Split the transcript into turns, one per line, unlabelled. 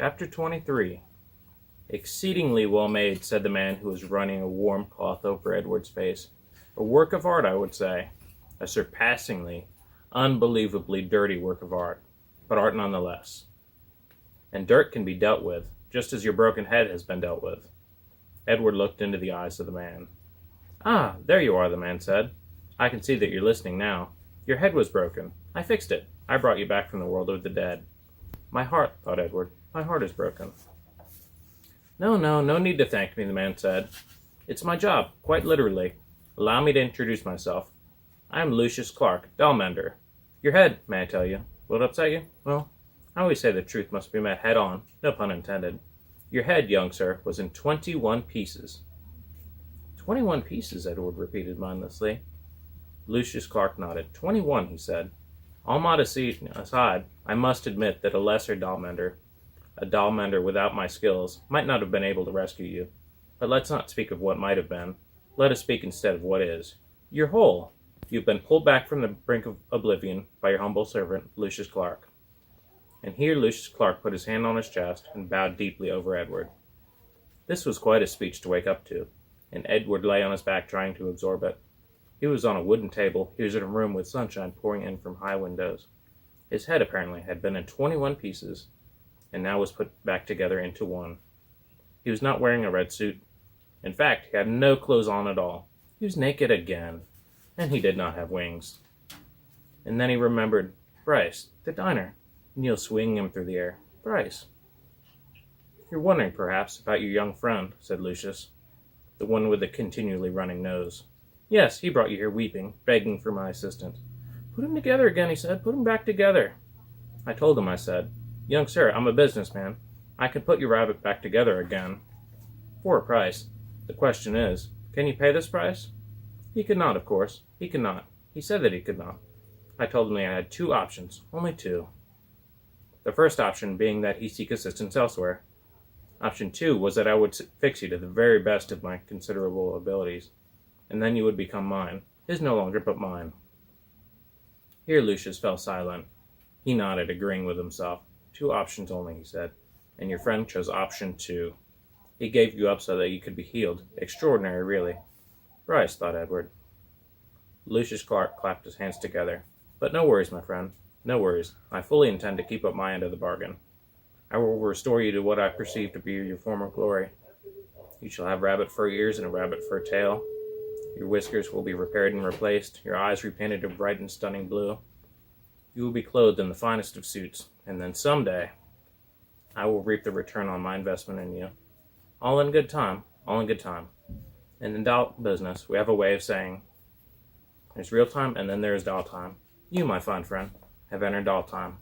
Chapter 23. Exceedingly well made, said the man who was running a warm cloth over Edward's face. A work of art, I would say. A surpassingly, unbelievably dirty work of art, but art nonetheless. And dirt can be dealt with, just as your broken head has been dealt with. Edward looked into the eyes of the man. Ah, there you are, the man said. I can see that you're listening now. Your head was broken. I fixed it. I brought you back from the world of the dead. My heart, thought Edward. My heart is broken. No need to thank me, the man said. It's my job, quite literally. Allow me to introduce myself. I am Lucius Clark, doll-mender. Your head, may I tell you? Will it upset you? Well, I always say the truth must be met head-on, no pun intended. Your head, young sir, was in 21 pieces. 21 pieces, Edward repeated mindlessly. Lucius Clark nodded. 21, he said. All modesty aside, I must admit that a lesser doll-mender, a doll-mender without my skills, might not have been able to rescue you. But let's not speak of what might have been. Let us speak instead of what is. You're whole. You've been pulled back from the brink of oblivion by your humble servant, Lucius Clark. And here Lucius Clark put his hand on his chest and bowed deeply over Edward. This was quite a speech to wake up to, and Edward lay on his back trying to absorb it. He was on a wooden table. He was in a room with sunshine pouring in from high windows. His head, apparently, had been in 21 pieces, and now was put back together into one. He was not wearing a red suit. In fact, he had no clothes on at all. He was naked again, and he did not have wings. And then he remembered, Bryce, the diner, Neil swinging him through the air. Bryce. You're wondering, perhaps, about your young friend, said Lucius, the one with the continually running nose. Yes, he brought you here weeping, begging for my assistance. Put him together again, he said. Put him back together. I told him, I said, Young sir, I'm a businessman. I can put your rabbit back together again. For a price. The question is, can you pay this price? He could not, of course. He could not. He said that he could not. I told him I had two options. Only two. The first option being that he seek assistance elsewhere. Option 2 was that I would fix you to the very best of my considerable abilities, and then you would become mine. His no longer, but mine. Here Lucius fell silent. He nodded, agreeing with himself. Two options only, he said, and your friend chose option 2. He gave you up so that you could be healed. Extraordinary, really. Bryce, thought Edward. Lucius Clark clapped his hands together. But no worries, my friend. No worries. I fully intend to keep up my end of the bargain. I will restore you to what I perceive to be your former glory. You shall have rabbit fur ears and a rabbit fur tail. Your whiskers will be repaired and replaced, your eyes repainted a bright and stunning blue. You will be clothed in the finest of suits, and then someday I will reap the return on my investment in you. All in good time, all in good time. And in doll business, we have a way of saying, there's real time and then there is doll time. You, my fine friend, have entered doll time.